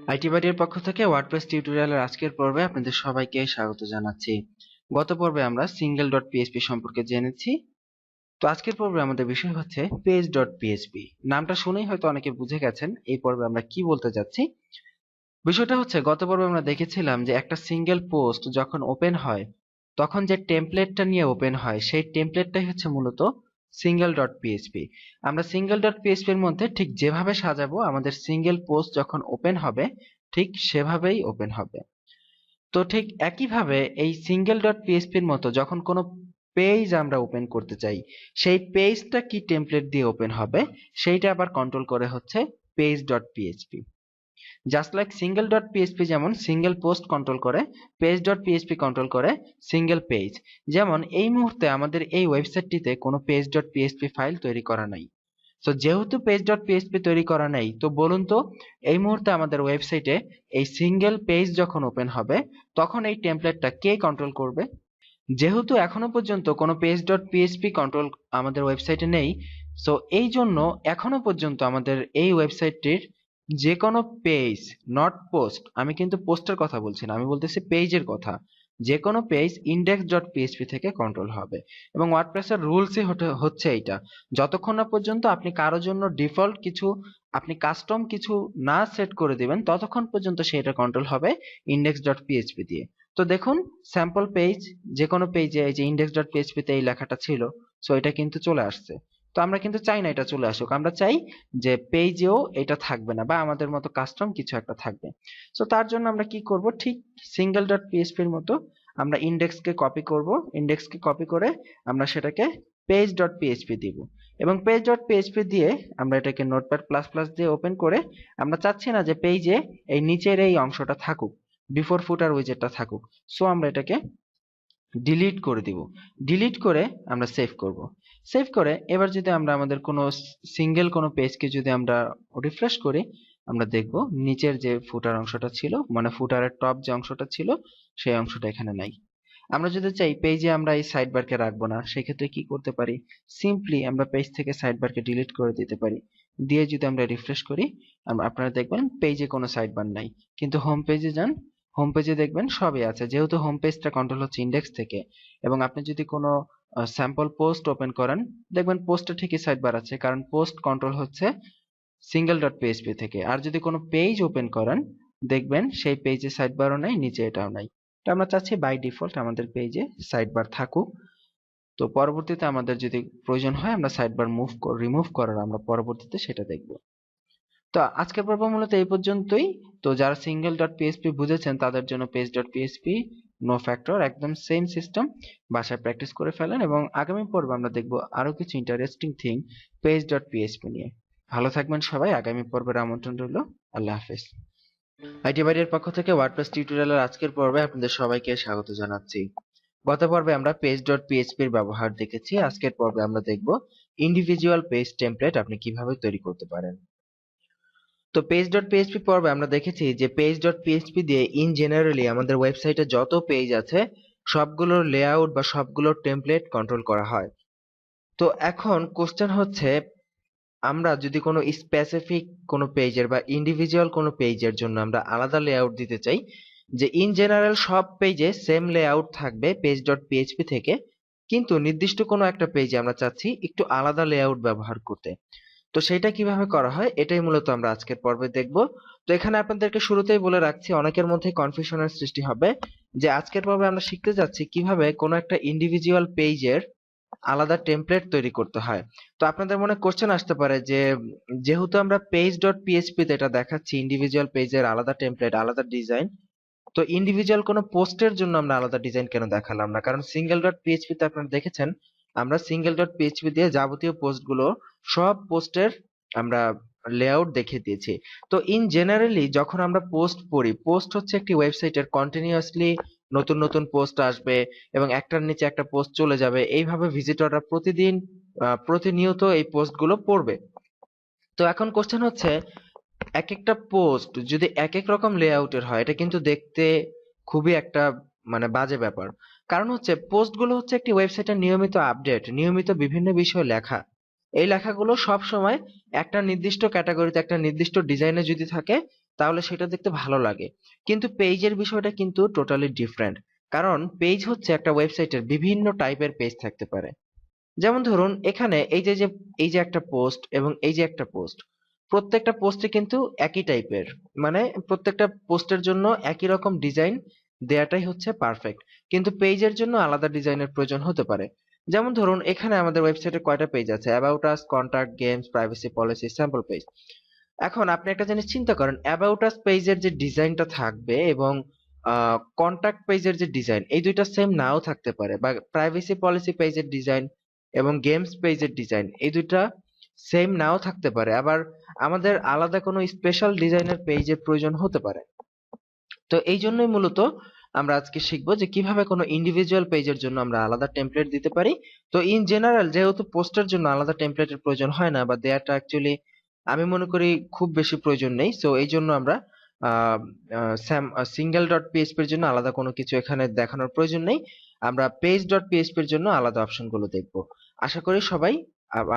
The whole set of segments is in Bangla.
আইটি বাড়ির পক্ষ থেকে ওয়ার্ডপ্রেস টিউটোরিয়ালের আজকের পর্বে আপনাদের সবাইকে স্বাগত জানাচ্ছি। গত পর্বে আমরা সিঙ্গেল ডট পিএইচপি সম্পর্কে জেনেছি। তো আজকের পর্বে আমাদের বিষয় হচ্ছে পেজ ডট পিএইচপি। নামটা শুনেই হয়তো অনেকে বুঝে গেছেন এই পর্বে আমরা কি বলতে যাচ্ছি। বিষয়টা হচ্ছে গত পর্বে আমরা দেখেছিলাম যে একটা সিঙ্গেল পোস্ট যখন ওপেন হয় তখন যে টেমপ্লেটটা নিয়ে ওপেন হয় সেই টেমপ্লেটটাই হচ্ছে মূলত সিঙ্গেল ডট পিএইচপি। আমরা সিঙ্গেল ডট পিএইচপি এর মধ্যে ঠিক যেভাবে সাজাবো আমাদের সিঙ্গেল পোস্ট যখন ওপেন হবে ঠিক সেভাবেই ওপেন হবে। তো ঠিক একইভাবে এই সিঙ্গেল ডট পিএইচপি এর মতো যখন কোনো পেজ আমরা ওপেন করতে চাই সেই পেজটা কি টেমপ্লেট দিয়ে ওপেন হবে সেইটা আবার কন্ট্রোল করে হচ্ছে page dot PHP. Just like single dot PHP যেমন সিঙ্গেল পোস্ট কন্ট্রোল করে, পেজ ডট পিএইচপি কন্ট্রোল করে সিঙ্গেল পেজ। যেমন এই মুহূর্তে আমাদের এই ওয়েবসাইটটিতে কোনো পেজ ডট পিএইচপি ফাইল তৈরি করা নাই। তো যেহেতু পেজ ডট পিএইচপি তৈরি করা নেই, তো বলুন তো এই মুহূর্তে আমাদের ওয়েবসাইটে এই সিঙ্গেল পেজ যখন ওপেন হবে তখন এই টেমপ্লেটটা কে কন্ট্রোল করবে? যেহেতু এখনো পর্যন্ত কোনো পেজ ডট পিএইচপি কন্ট্রোল আমাদের ওয়েবসাইটে নেই, সো এই জন্য এখনো পর্যন্ত আমাদের এই ওয়েবসাইটটির যে কোনো পেজ, নট পোস্ট, আমি কিন্তু পোস্টের কথা বলছি না, আমি বলতেছি পেজের কথা, যে কোনো পেজ ইন্ডেক্স ডট পিএইচপি থেকে কন্ট্রোল হবে। এবং ওয়ার্ডপ্রেসের রুলসই হচ্ছে এইটা, যতক্ষণ না পর্যন্ত আপনি কারোর জন্য ডিফল্ট কিছু, আপনি কাস্টম কিছু না সেট করে দিবেন ততক্ষণ পর্যন্ত সেটা কন্ট্রোল হবে ইন্ডেক্স ডট পিএইচপি দিয়ে। তো দেখুন স্যাম্পল পেজ, যে কোনো পেজে এই যে ইন্ডেক্স ডট পিএইচপি তে এই লেখাটা ছিল, সো এটা কিন্তু চলে আসছে। তো আমরা কিন্তু চাই না এটা চলে আসুক, আমরা চাই যে পেজেও এটা থাকবে না বা আমাদের মতো কাস্টম কিছু একটা থাকবে। সো তার জন্য আমরা কি করব, ঠিক সিঙ্গেল ডট পিএইচপি এর মতো আমরা ইন্ডেক্সকে কপি করব, ইন্ডেক্সকে কপি করে আমরা সেটাকে পেজ ডট পিএইচপি দিব। এবং পেজ ডট পিএইচপি দিয়ে আমরা এটাকে নোটপ্যাড প্লাস প্লাস দিয়ে ওপেন করে আমরা চাচ্ছি না যে পেজে এই নিচের এই অংশটা থাকুক, বিফোর ফুটার উইজেটটা থাকুক। সো আমরা এটাকে ডিলিট করে দিব। ডিলিট করে আমরা সেভ করব। সেভ করে এবার যদি আমরা আমাদের কোনো সিঙ্গেল কোনো পেজকে যদি আমরা রিফ্রেশ করি, আমরা দেখব নিচের যে ফুটার অংশটা ছিল, মানে ফুটারের টপ যে অংশটা ছিল সেই অংশটা এখানে নাই। আমরা যদি চাই পেজে আমরা এই সাইড বারকে রাখবো না, সেক্ষেত্রে কি করতে পারি, সিম্পলি আমরা পেজ থেকে সাইড বারকে ডিলিট করে দিতে পারি। দিয়ে যদি আমরা রিফ্রেশ করি আপনারা দেখবেন পেজে কোনো সাইড বার নাই। কিন্তু হোম পেজে যান, হোম পেজে দেখবেন সবই আছে, যেহেতু হোম পেজটা কন্ট্রোল হচ্ছে ইন্ডেক্স থেকে। এবং আপনি যদি কোনো স্যাম্পল পোস্ট ওপেন করেন দেখবেন পোস্টে ঠিকই সাইড বার আছে, কারণ পোস্ট কন্ট্রোল হচ্ছে সিঙ্গেল ডট পিএইচপি থেকে। আর যদি কোনো পেজ ওপেন করেন দেখবেন সেই পেজে সাইড বারও নাই, নিচে এটাও নাই। তো আমরা চাচ্ছি বাই ডিফল্ট আমাদের পেজে সাইড বার থাকুক। তো পরবর্তীতে আমাদের যদি প্রয়োজন হয় আমরা সাইড বার রিমুভ করার আমরা পরবর্তীতে সেটা দেখব। তো আজকের পর্ব মূলত এই পর্যন্তই। তো যারা সিঙ্গেল ডট পিএইচপি বুঝেছেন তাদের জন্য page dot PHP no factor, একদম সেম সিস্টেম, বাসায় প্র্যাকটিস করে ফেলেন। এবং আগামী পর্বে আমরা দেখব আরো কিছু interesting thing page dot PHP নিয়ে। ভালো থাকবেন সবাই, আগামী পর্বের আমন্ত্রণ রইল। আল্লাহ হাফেজ। আইটি বাড়ির পক্ষ থেকে ওয়ার্ডপ্রেস টিউটোরিয়ালের আজকের পর্বে আপনাদের সবাইকে স্বাগত জানাচ্ছি। গত পর্বে আমরা পেজ ডট পিএইচপি এর ব্যবহার দেখেছি, আজকের পর্বে আমরা দেখব ইন্ডিভিজুয়াল পেজ টেমপ্লেট আপনি কিভাবে তৈরি করতে পারেন। তো পেজ ডট পিএইচপি পর্বে আমরা দেখেছি যে পেজ ডট পিএইচপি দিয়ে ইন জেনারেলি আমাদের ওয়েবসাইটে যত পেজ আছে সবগুলোর লেআউট বা সবগুলোর টেমপ্লেট কন্ট্রোল করা হয়। তো এখন কোশ্চেন হচ্ছে, আমরা যদি কোনো স্পেসিফিক কোনো পেজের বা ইন্ডিভিজুয়াল কোনো পেজের জন্য আমরা আলাদা লেআউট দিতে চাই, যে ইন জেনারেল সব পেজে সেম লেআউট থাকবে পেজ ডট পিএইচপি থেকে, কিন্তু নির্দিষ্ট কোনো একটা পেজে আমরা চাচ্ছি একটু আলাদা লেআউট ব্যবহার করতে। তো সেটা কিভাবে করা হয় এটাই মূলত আমরা আজকের পর্বে দেখব। তো এখানে আপনাদেরকে শুরুতেই বলে রাখছি, অনেকের মধ্যে কনফিউশনের সৃষ্টি হবে যে আজকের পর্বে আমরা শিখতে যাচ্ছি কিভাবে কোনো একটা ইন্ডিভিজুয়াল পেজের আলাদা টেমপ্লেট তৈরি করতে হয়। তো আপনাদের মনে কোশ্চেন আসতে পারে যে যেহেতু আমরা পেজ ডট পিএইচপি তে এটা দেখাচ্ছি ইন্ডিভিজুয়াল পেজের আলাদা টেমপ্লেট আলাদা ডিজাইন, তো ইন্ডিভিজুয়াল কোনো পোস্টের জন্য আমরা আলাদা ডিজাইন কেন দেখালাম না? কারণ সিঙ্গেল ডট পিএইচপি তে আপনারা দেখেছেন আমরা সিঙ্গেল ডট পিএইচপি দিয়ে যাবতীয় পোস্টগুলো সব পোস্টের আমরা লেআউট দেখিয়ে দিয়েছি। তো ইন জেনারেলি যখন আমরা পোস্ট পড়ি, পোস্ট হচ্ছে একটি ওয়েবসাইটের কন্টিনিউয়াসলি নতুন নতুন পোস্ট আসবে এবং একটার নিচে একটা পোস্ট চলে যাবে, এইভাবে ভিজিটররা প্রতিদিন প্রতিনিয়ত এই পোস্টগুলো পড়বে। তো এখন কোশ্চেন হচ্ছে, এক একটা পোস্ট যদি এক এক রকম লেআউটের হয় এটা কিন্তু দেখতে খুবই একটা মানে বাজে ব্যাপার। কারণ হচ্ছে পোস্টগুলো হচ্ছে একটি ওয়েবসাইটের নিয়মিত আপডেট, নিয়মিত বিভিন্ন বিষয় লেখা। এই লেখাগুলো সব সময় একটা নির্দিষ্ট ক্যাটাগরিতে একটা নির্দিষ্ট ডিজাইনে যদি থাকে তাহলে সেটা দেখতে ভালো লাগে। কিন্তু পেজের বিষয়টা কিন্তু টোটালি ডিফারেন্ট। কারণ পেজ হচ্ছে একটা ওয়েবসাইটের বিভিন্ন টাইপের পেজ থাকতে পারে। যেমন ধরুন এখানে এই যে একটা পোস্ট এবং এই যে একটা পোস্ট, প্রত্যেকটা পোস্টে কিন্তু একই টাইপের, মানে প্রত্যেকটা পোস্টের জন্য একই রকম ডিজাইন দেয়াটাই হচ্ছে পারফেক্ট। কিন্তু পেজের জন্য আলাদা ডিজাইনের প্রয়োজন হতে পারে। যেমন ধরুন এখানে আমাদের ওয়েবসাইটে কয়টা পেজ আছে: about us, contact, games, privacy policy, sample page. এখন আপনি একটা জিনিস চিন্তা করেন, অ্যাবাউট আস পেজের যে ডিজাইনটা থাকবে এবং কন্টাক্ট পেজের যে ডিজাইন, এই দুইটা সেম নাও থাকতে পারে, বা প্রাইভেসি পলিসি পেজের ডিজাইন এবং গেমস পেজের ডিজাইন এই দুইটা সেম নাও থাকতে পারে। আবার আমাদের আলাদা কোনো স্পেশাল ডিজাইনের পেজের প্রয়োজন হতে পারে। তো এই জন্যই মূলত আমরা আজকে শিখবো যে কিভাবে কোনো ইন্ডিভিজুয়াল পেজের জন্য আমরা আলাদা টেমপ্লেট দিতে পারি। তো ইন জেনারেল যেহেতু পোস্টের জন্য আলাদা টেমপ্লেটের প্রয়োজন হয় না, বা দেয়াটা অ্যাকচুয়ালি আমি মনে করি খুব বেশি প্রয়োজন নেই, সো এই জন্য আমরা সিঙ্গেল ডট পিএইচপি এর জন্য আলাদা কোনো কিছু এখানে দেখানোর প্রয়োজন নেই। আমরা পেজ ডট পিএইচপি এর জন্য আলাদা অপশনগুলো দেখব। আশা করি সবাই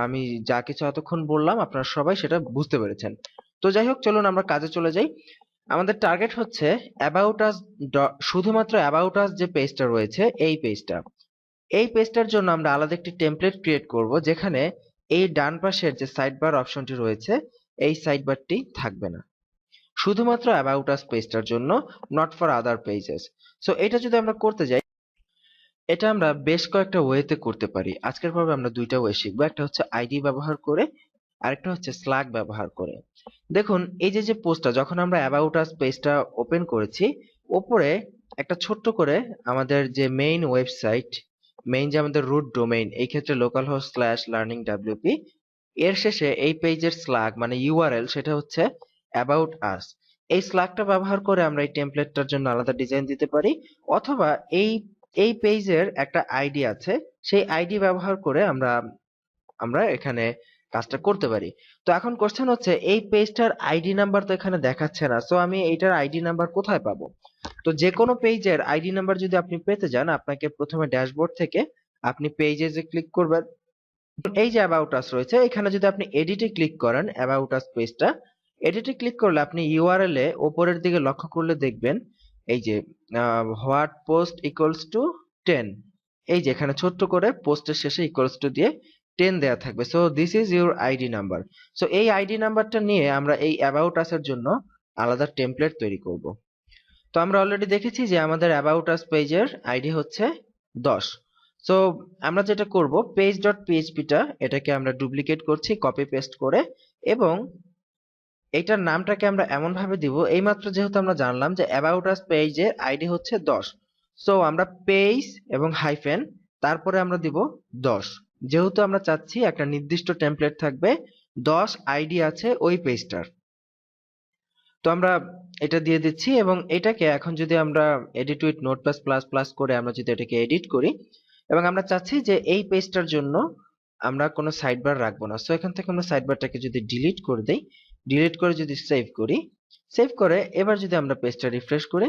আমি যা কিছু এতক্ষণ বললাম আপনারা সবাই সেটা বুঝতে পেরেছেন। তো যাই হোক, চলুন আমরা কাজে চলে যাই। আমাদের টার্গেট হচ্ছে অ্যাবাউট আস, শুধুমাত্র অ্যাবাউট আস যে পেজটা রয়েছে এই পেজটার জন্য আমরা আলাদা একটি টেমপ্লেট ক্রিয়েট করব, যেখানে এই ডান পাশের যে সাইড বার অপশনটি রয়েছে এই সাইড বারটি থাকবে না, শুধুমাত্র অ্যাবাউট আস পেজটার জন্য, not for other pages. So এটা যদি আমরা করতে যাই, এটা আমরা বেশ কয়েকটা ওয়েতে করতে পারি। আজকের পর্বে আমরা দুইটা ওয়ে শিখবো, একটা হচ্ছে আইডি ব্যবহার করে, আরেকটা হচ্ছে স্ল্যাগ ব্যবহার করে। দেখুন এই যে পোস্টটা যখন আমরা অ্যাবাউট আস পেজটা ওপেন করেছি, ওপরে একটা ছোট্ট করে আমাদের যে মেইন ওয়েবসাইট, মেইন যে আমাদের রুট ডোমেইন, এই ক্ষেত্রে local host slash learning WP, এর শেষে এই পেজের স্ল্যাগ মানে ইউআরএল, সেটা হচ্ছে অ্যাবাউট আস। এই স্ল্যাগটা ব্যবহার করে আমরা এই টেমপ্লেটটার জন্য আলাদা ডিজাইন দিতে পারি, অথবা এই এই পেজের একটা আইডি আছে, সেই আইডি ব্যবহার করে আমরা আমরা এখানে কাজটা করতে পারি। তো এখন কোশ্চেন হচ্ছে, এই পেজটার আইডি নাম্বার তো এখানে দেখাচ্ছে না, সো আমি এইটার আইডি নাম্বার কোথায় পাবো? তো যে কোনো পেজের আইডি নাম্বার যদি আপনি পেতে যান, আপনাকে প্রথমে ড্যাশবোর্ড থেকে আপনি পেজে যে ক্লিক করবেন, এই যে অ্যাবাউট আস রয়েছে এখানে যদি আপনি এডিটে ক্লিক করেন, অ্যাবাউট আস পেজটা এডিটে ক্লিক করলে আপনি ইউআরএল এ উপরের দিকে লক্ষ্য করলে দেখবেন এই যে হোয়াট পোস্ট ইকুয়ালস টু 10, এই যে এখানে ছোট্ট করে পোস্টের শেষে ইকুয়ালস টু দিয়ে 10 দেয়া থাকবে। So this is your ID number. So এই আইডি নাম্বারটা নিয়ে আমরা এই অ্যাবাউট আস এর জন্য আলাদা টেমপ্লেট তৈরি করব। তো আমরা অলরেডি দেখেছি যে আমাদের অ্যাবাউট আস পেজের আইডি হচ্ছে 10। সো আমরা যেটা করব, পেজ ডট পিএইচপিটা এটাকে আমরা ডুপ্লিকেট করছি কপি পেস্ট করে, এবং এইটার নামটাকে আমরা এমন ভাবে দিব, এইমাত্র যেহেতু আমরা জানলাম যে অ্যাবাউট আস পেজের আইডি হচ্ছে 10, সো আমরা পেজ এবং হাইফেন তারপরে আমরা দিব 10। যেহেতু আমরা চাচ্ছি একটা নির্দিষ্ট টেমপ্লেট থাকবে, 10 আইডি আছে ওই পেজটার, তো আমরা এটা দিয়ে দিচ্ছি। এবং এটাকে এখন যদি আমরা edit with notepad plus plus করে আমরা যদি এটাকে এডিট করি, এবং আমরা চাচ্ছি যে এই পেজটার জন্য আমরা কোনো সাইড বার রাখবো না, সো এখান থেকে আমরা সাইড বারটাকে যদি ডিলিট করে দেই, ডিলিট করে যদি সেভ করি, সেভ করে এবার যদি আমরা পেজটা রিফ্রেশ করি,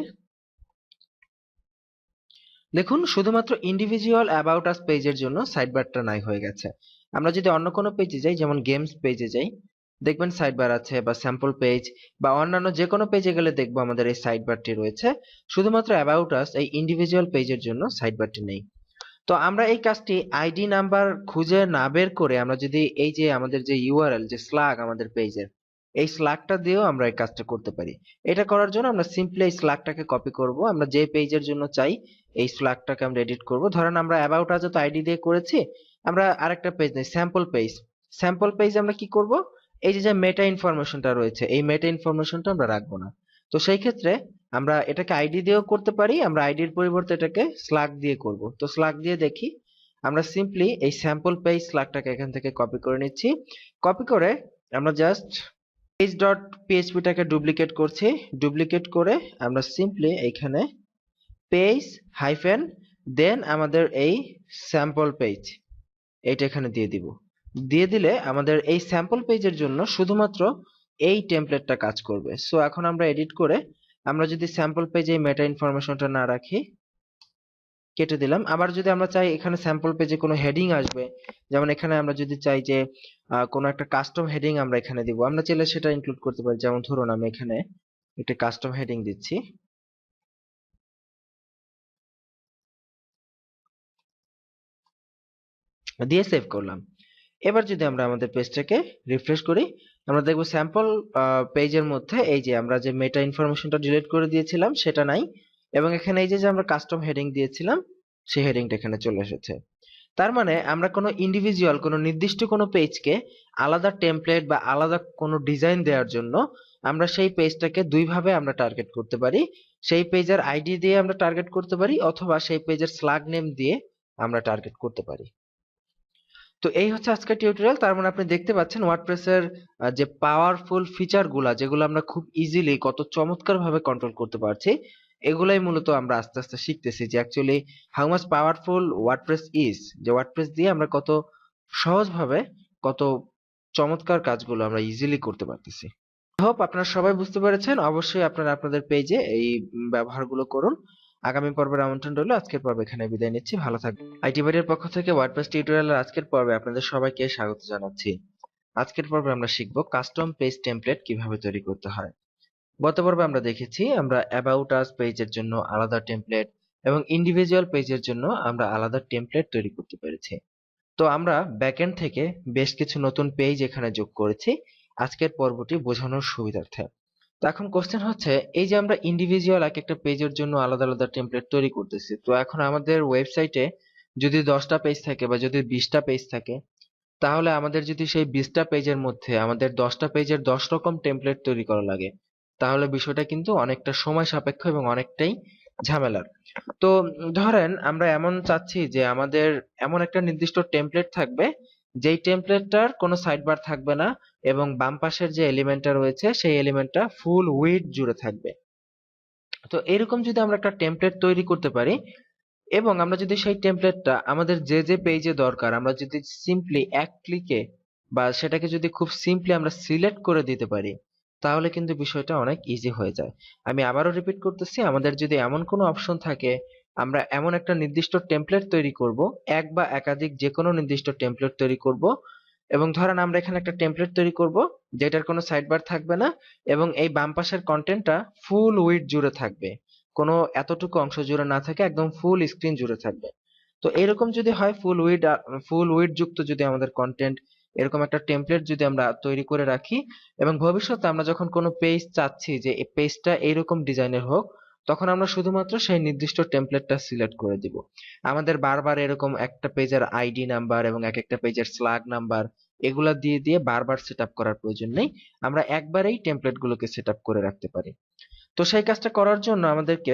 দেখুন শুধুমাত্র ইন্ডিভিজুয়াল অ্যাবাউট আস পেজের জন্য সাইড বারটা নাই হয়ে গেছে। আমরা যদি অন্য কোনো পেজে যাই, যেমন গেমস পেজে যাই, দেখবেন সাইড বার আছে, বা স্যাম্পল পেজ বা অন্যান্য যে কোনো পেজে গেলে দেখবো আমাদের এই সাইড বারটি রয়েছে। শুধুমাত্র অ্যাবাউট আস এই ইন্ডিভিজুয়াল পেজের জন্য সাইড বারটি নেই। তো আমরা এই কাজটি আইডি নাম্বার খুঁজে না বের করে আমরা যদি এই যে আমাদের যে ইউআরএল যে স্ল্যাগ আমাদের পেজের, এই স্ল্যাগটা দিয়েও আমরা এই কাজটা করতে পারি। এটা করার জন্য আমরা সিম্পলি এই স্ল্যাগটাকে কপি করব, আমরা যে পেজের জন্য চাই এই স্ল্যাগটাকে আমরা এডিট করব। ধরেন আমরা অ্যাবাউট আজ তো আইডি দিয়ে করেছি, আমরা আরেকটা পেজ নেই, স্যাম্পল পেজ। স্যাম্পল পেজ আমরা কি করব, এই যে যে মেটা ইনফরমেশনটা রয়েছে এই মেটা ইনফরমেশনটা আমরা রাখবো না। তো সেই ক্ষেত্রে আমরা এটাকে আইডি দিয়েও করতে পারি, আমরা আইডির পরিবর্তে এটাকে স্ল্যাগ দিয়ে করব। তো স্ল্যাগ দিয়ে দেখি, আমরা সিম্পলি এই স্যাম্পল পেজ স্ল্যাগটাকে এখান থেকে কপি করে নিচ্ছি। কপি করে আমরা জাস্ট পেজ ডট পিএইচপিটাকে ডুপ্লিকেট করছি, ডুপ্লিকেট করে আমরা সিম্পলি এখানে পেজ হাইফেন দেন আমাদের এই স্যাম্পল পেজ এইটা এখানে দিয়ে দিব। দিয়ে দিলে আমাদের এই স্যাম্পল পেজের জন্য শুধুমাত্র এই টেমপ্লেটটা কাজ করবে। সো এখন আমরা এডিট করে আমরা যদি স্যাম্পল পেজে মেটা ইনফরমেশনটা না রাখি, কেটে দিলাম। আবার যদি আমরা চাই এখানে স্যাম্পল পেজে কোনো হেডিং আসবে, যেমন এখানে আমরা যদি চাই যে কোনো একটা কাস্টম হেডিং আমরা এখানে দিব, আমরা চাইলে সেটা ইনক্লুড করতে পারি। যেমন ধরুন আমি এখানে একটা কাস্টম হেডিং দিচ্ছি, দিয়ে সেভ করলাম। এবার যদি আমরা আমাদের পেজটাকে রিফ্রেশ করি, আমরা দেখব স্যাম্পল পেজের মধ্যে এই যে আমরা যে মেটা ইনফরমেশনটা ডিলিট করে দিয়েছিলাম সেটা নাই, এবং এখানে এই যে আমরা কাস্টম হেডিং দিয়েছিলাম সেই হেডিংটা এখানে চলে এসেছে। তার মানে আমরা কোনো ইন্ডিভিজুয়াল কোনো নির্দিষ্ট কোনো পেজকে আলাদা টেমপ্লেট বা আলাদা কোনো ডিজাইন দেওয়ার জন্য আমরা সেই পেজটাকে দুইভাবে আমরা টার্গেট করতে পারি। সেই পেজের আইডি দিয়ে আমরা টার্গেট করতে পারি, অথবা সেই পেজের স্ল্যাগ নেম দিয়ে আমরা টার্গেট করতে পারি। তো এই হচ্ছে আজকের টিউটোরিয়াল। তার মানে আপনি দেখতে পাচ্ছেন ওয়ার্ডপ্রেসের যে পাওয়ারফুল ফিচারগুলা, যেগুলো আমরা খুব ইজিলি কত চমৎকারভাবে কন্ট্রোল করতে পারছি, এগুলাই মূলত আমরা আস্তে আস্তে শিখতেছি যে actually how much powerful WordPress is, যে ওয়ার্ডপ্রেস দিয়ে আমরা কত সহজভাবে কত চমৎকার কাজগুলো আমরা ইজিলি করতে পারতেছি। হোপ আপনারা সবাই বুঝতে পেরেছেন। অবশ্যই আপনারা আপনাদের পেজে এই ব্যবহারগুলো করুন। আগামী পর্বের আমন্ত্রণ রইল। আজকের পর্ব এখানে বিদায় নিচ্ছি। ভালো থাকবেন। আইটি বাড়ির পক্ষ থেকে ওয়ার্ডপ্রেস টিউটোরিয়ালের আজকের পর্বে আপনাদের সবাইকে স্বাগত জানাচ্ছি। আজকের পর্বে আমরা শিখব কাস্টম পেজ টেমপ্লেট কিভাবে তৈরি করতে হয়। গত পর্বে আমরা দেখেছি আমরা অ্যাবাউট আস পেজের জন্য আলাদা টেমপ্লেট এবং ইন্ডিভিজুয়াল পেজের জন্য আমরা আলাদা টেমপ্লেট তৈরি করতে পেরেছি। তো আমরা ব্যাকএন্ড থেকে বেশ কিছু নতুন পেজ এখানে যোগ করেছি আজকের পর্বটি বোঝানোর সুবিধার্থে। তো এখন কোশ্চেন হচ্ছে, এই যে আমরা ইন্ডিভিজুয়াল এক একটা পেজের জন্য আলাদা আলাদা টেমপ্লেট তৈরি করতেছি, তো এখন আমাদের ওয়েবসাইটে যদি 10টা পেজ থাকে বা যদি 20টা পেজ থাকে, তাহলে আমাদের যদি সেই 20টা পেজের মধ্যে আমাদের 10টা পেজের 10 রকম টেমপ্লেট তৈরি করা লাগে, তাহলে বিষয়টা কিন্তু অনেকটা সময় সাপেক্ষ এবং অনেকটাই ঝামেলার। তো ধরেন আমরা এমন চাচ্ছি যে আমাদের এমন একটা নির্দিষ্ট টেমপ্লেট থাকবে, যেই টেমপ্লেটটার কোনো সাইড বার থাকবে না, এবং বাম পাশের যে এলিমেন্টটা রয়েছে সেই এলিমেন্টটা ফুল উইডথ জুড়ে থাকবে। তো এরকম যদি আমরা একটা টেমপ্লেট তৈরি করতে পারি, এবং আমরা যদি সেই টেমপ্লেটটা আমাদের যে যে পেজে দরকার আমরা যদি সিম্পলি এক ক্লিকে বা সেটাকে যদি খুব সিম্পলি আমরা সিলেক্ট করে দিতে পারি, তাহলে কিন্তু বিষয়টা অনেক ইজি হয়ে যায়। আমি আবারও রিপিট করতেছি, আমাদের যদি এমন কোনো অপশন থাকে, আমরা এমন একটা নির্দিষ্ট টেমপ্লেট তৈরি করব, এক বা একাধিক যে কোনো নির্দিষ্ট টেমপ্লেট তৈরি করব, এবং ধরেন আমরা এখানে একটা টেমপ্লেট তৈরি করব যেটার কোনো সাইড বার থাকবে না, এবং এই বাম পাশের কন্টেন্টটা ফুল উইডথ জুড়ে থাকবে, কোনো এতটুকু অংশ জুড়ে না থাকে, একদম ফুল স্ক্রিন জুড়ে থাকবে। তো এরকম যদি হয় ফুল উইডথ যুক্ত যদি আমাদের কন্টেন্ট, এরকম একটা টেমপ্লেট যদি আমরা তৈরি করে রাখি, এবং ভবিষ্যতে আমরা যখন কোনো পেজ চাচ্ছি যে এই পেজটা এইরকম ডিজাইনের হোক, তখন আমরা শুধুমাত্র সেই নির্দিষ্ট টেমপ্লেটটা সিলেক্ট করে দিব। আমাদের বারবার এরকম একটা পেজের আইডি নাম্বার এবং এক একটা পেজের স্ল্যাগ নাম্বার এগুলা দিয়ে দিয়ে বারবার সেট আপ করার প্রয়োজন নেই। আমরা একবারেই টেমপ্লেট গুলোকে সেট আপ করে রাখতে পারি। তো সেই কাজটা করার জন্য আমাদেরকে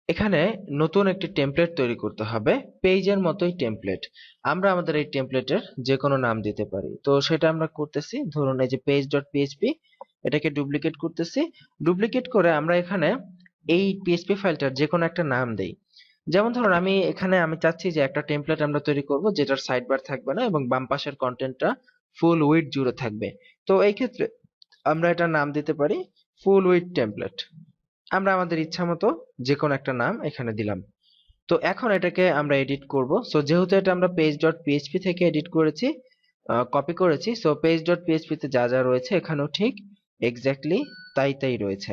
এখানে নতুন একটি টেমপ্লেট তৈরি করতে হবে, পেজের মতোই টেমপ্লেট। আমরা আমাদের এই টেমপ্লেটের যে কোনো নাম দিতে পারি। তো সেটা আমরা করতেছি, ধরুন এই যে page.php, এটাকে ডুপ্লিকেট করতেছি। ডুপ্লিকেট করে আমরা এখানে এই পিএইচপি ফাইলটার যে কোনো একটা নাম দেই। যেমন ধরুন আমি চাচ্ছি যে একটা টেমপ্লেট আমরা তৈরি করব যেটার সাইড বার থাকবে না এবং বাম পাশের কন্টেন্টটা ফুল উইডথ জুড়ে থাকবে। তো এই ক্ষেত্রে আমরা এটার নাম দিতে পারি ফুল উইডথ টেমপ্লেট। আমরা আমাদের ইচ্ছা মতো যে কোনো একটা নাম এখানে দিলাম। তো এখন এটাকে আমরা এডিট করব। সো যেহেতু এটা আমরা page.php থেকে এডিট করেছি, কপি করেছি, সো page.php তে যা যা রয়েছে এখানেও ঠিক এক্স্যাক্টলি তাই তাই রয়েছে।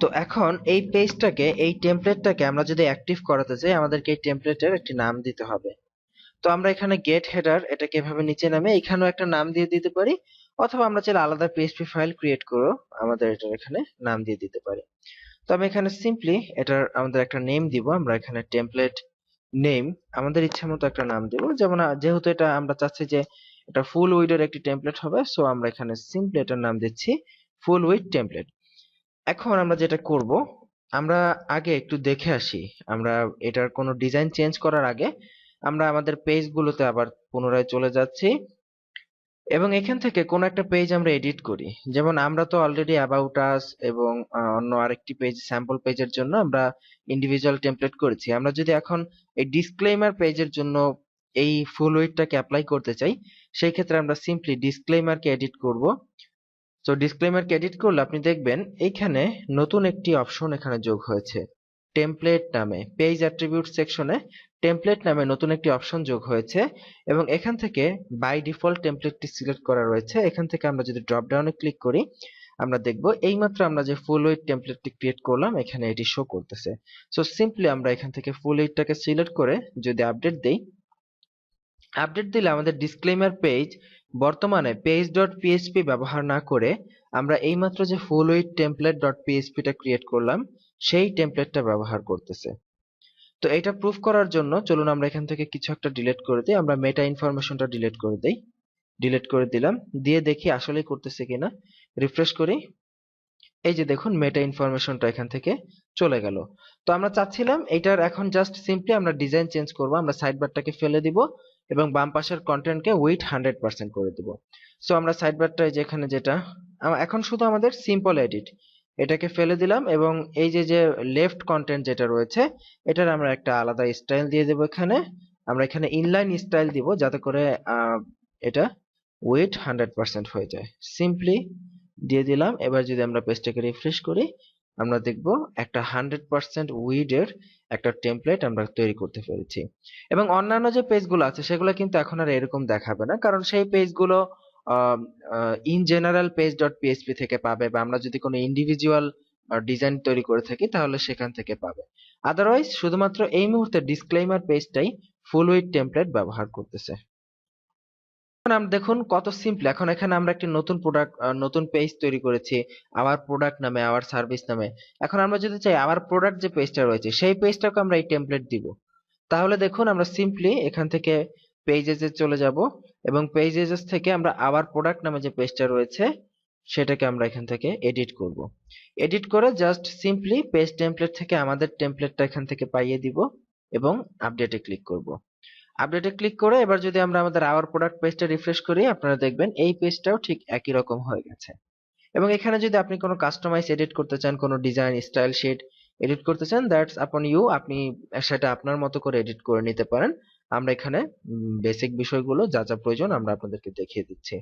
তো এখন এই পেজটাকে, এই টেমপ্লেটটাকে আমরা যদি অ্যাক্টিভ করাতে চাই, আমাদেরকে এই টেমপ্লেটের একটি নাম দিতে হবে। তো আমরা এখানে গেট হেডার এটাকে এভাবে নিচে নামে এখানেও একটা নাম দিয়ে দিতে পারি, অথবা আমরা চাইলে আলাদা পিএইচপি ফাইল ক্রিয়েট করেও আমাদের এটার এখানে নাম দিয়ে দিতে পারি। তো আমি এখানে সিম্পলি এটার আমাদের একটা নেম দিব। আমরা এখানে টেমপ্লেট নেম আমাদের ইচ্ছা মতো একটা নাম দিব, যেমন যেহেতু এটা আমরা চাচ্ছি যে এটা ফুল উইডের একটি টেমপ্লেট হবে, সো আমরা এখানে সিম্পলি এটার নাম দিচ্ছি ফুল উইড টেমপ্লেট। এখন আমরা যেটা করব, আমরা আগে একটু দেখে আসি, আমরা এটার কোনো ডিজাইন চেঞ্জ করার আগে আমরা আমাদের পেজগুলোতে আবার পুনরায় চলে যাচ্ছি, এবং এখান থেকে কোনো একটা পেজ আমরা এডিট করি। যেমন আমরা তো অলরেডি অ্যাবাউট আস এবং অন্য আরেকটি পেজ স্যাম্পল পেজের জন্য আমরা ইন্ডিভিজুয়াল টেমপ্লেট করেছি। আমরা যদি এখন এই ডিসক্লেইমার পেজের জন্য এই ফুল উইডটাকে অ্যাপ্লাই করতে চাই, সেই ক্ষেত্রে আমরা সিম্পলি ডিসক্লেইমারকে এডিট করব। তো ডিসক্লেইমারকে এডিট করলে আপনি দেখবেন এইখানে নতুন একটি অপশন এখানে যোগ হয়েছে, টেমপ্লেট নামে। পেজ অ্যাট্রিবিউট সেকশনে টেমপ্লেট নামে নতুন একটি অপশন যোগ হয়েছে, এবং এখান থেকে বাই ডিফল্ট টেমপ্লেটটি সিলেক্ট করা রয়েছে। এখান থেকে আমরা যদি ড্রপ ডাউনে ক্লিক করি, আমরা দেখব এইমাত্র আমরা যে ফুল উইডথ টেমপ্লেটটি ক্রিয়েট করলাম এখানে এটি শো করতেছে। সো সিম্পলি আমরা এখান থেকে ফুল উইডথটাকে সিলেক্ট করে যদি আপডেট দেই, আপডেট দিলে আমাদের ডিসক্লেমার পেজ বর্তমানে পেজ ডট পিএইচপি ব্যবহার না করে আমরা এইমাত্র যে ফুল উইডথ টেমপ্লেট ডট পিএইচপিটা ক্রিয়েট করলাম সেই টেমপ্লেটটা ব্যবহার করতেছে। তো এটা প্রুফ করার জন্য চলুন আমরা এখান থেকে কিছু একটা ডিলিট করে দিই। আমরা মেটা ইনফরমেশনটা ডিলিট করে দেই। ডিলিট করে দিলাম, দিয়ে দেখি আসলেই করতেছে কিনা। রিফ্রেশ করি, এই যে দেখুন মেটা ইনফরমেশনটা এখান থেকে চলে গেল। তো আমরা চাচ্ছিলাম এটার এখন জাস্ট সিম্পলি আমরা ডিজাইন চেঞ্জ করব। আমরা সাইড বারটাকে ফেলে দিব এবং বাম পাশের কন্টেন্টকে উইথ 100% করে দিব। সো আমরা সাইড বারটা যেখানে যেটা এখন শুধু আমাদের সিম্পল এডিট, এটাকে ফেলে দিলাম এবং এই যে যে লেফট কন্টেন্ট যেটা রয়েছে এটার আমরা একটা আলাদা স্টাইল দিয়ে দেব। এখানে আমরা এখানে ইনলাইন স্টাইল দিব যাতে করে এটা উইথ 100% হয়ে যায়। সিম্পলি দিয়ে দিলাম। এবার যদি আমরা পেজটাকে রিফ্রেশ করি আমরা দেখব একটা 100% উইডের একটা টেমপ্লেট আমরা তৈরি করতে পেরেছি। এবং অন্যান্য যে পেজগুলো আছে সেগুলো কিন্তু এখন আর এরকম দেখাবে না, কারণ সেই পেজগুলো in general page dot PHP থেকে পাবে, বা আমরা যদি কোনো ইন্ডিভিজুয়াল ডিজাইন তৈরি করে থাকি তাহলে সেখান থেকে পাবে। আদারওয়াইজ শুধুমাত্র এই মুহূর্তে ডিসক্লেইমার পেজটাই ফুল উইডথ টেমপ্লেট ব্যবহার করতেছে। এখন আমরা দেখুন কত সিম্পল। এখন এখানে আমরা একটি নতুন প্রোডাক্ট নতুন পেজ তৈরি করেছি আওয়ার প্রোডাক্ট নামে, আওয়ার সার্ভিস নামে। এখন আমরা যদি চাই আওয়ার প্রোডাক্ট যে পেজটা রয়েছে সেই পেজটাকে আমরা এই টেমপ্লেট দিব, তাহলে দেখুন আমরা সিম্পলি এখান থেকে পেজেসে চলে যাব এবং পেজেস থেকে আমরা আওয়ার প্রোডাক্ট নামে যে পেজটা রয়েছে সেটাকে আমরা এখান থেকে এডিট করব। এডিট করে জাস্ট সিম্পলি পেজ টেমপ্লেট থেকে আমাদের টেমপ্লেটটা এখান থেকে পাইয়ে দিব এবং আপডেটে ক্লিক করব। আপডেটে ক্লিক করে এবার যদি আমরা আমাদের আওয়ার প্রোডাক্ট পেজটা রিফ্রেশ করি আপনারা দেখবেন এই পেজটাও ঠিক একই রকম হয়ে গেছে। এবং এখানে যদি আপনি কোনো কাস্টমাইজ এডিট করতে চান, কোনো ডিজাইন স্টাইল শিট এডিট করতে চান, দ্যাটস আপন ইউ, আপনি সেটা আপনার মতো করে এডিট করে নিতে পারেন। আমরা এখানে বেসিক বিষয়গুলো যা যা প্রয়োজন আমরা আপনাদেরকে দেখিয়ে দিচ্ছি।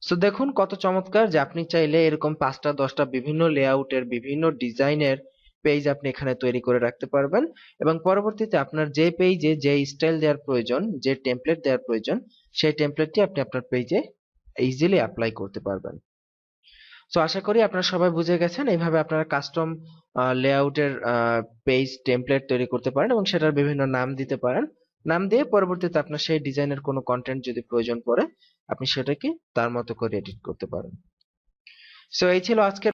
সো দেখুন কত চমৎকার যে আপনি চাইলে এরকম 5টা 10টা বিভিন্ন লেআউটের বিভিন্ন ডিজাইনের পেজ আপনি এখানে তৈরি করে রাখতে পারবেন এবং পরবর্তীতে আপনার যে পেজে যে স্টাইল দেওয়ার প্রয়োজন, যে টেমপ্লেট দেওয়ার প্রয়োজন সেই টেমপ্লেটটি আপনি আপনার পেজে ইজিলি অ্যাপ্লাই করতে পারবেন। সো আশা করি আপনারা সবাই বুঝে গেছেন এইভাবে আপনারা কাস্টম লেআউটের পেজ টেমপ্লেট তৈরি করতে পারেন এবং সেটার বিভিন্ন নাম দিতে পারেন। নাম দিয়ে পরবর্তীতে আপনার সেই ডিজাইনের কোনো কন্টেন্ট যদি প্রয়োজন পড়ে আপনি সেটাকে তার মতো করে এডিট করতে পারেন। সো এই ছিল আজকের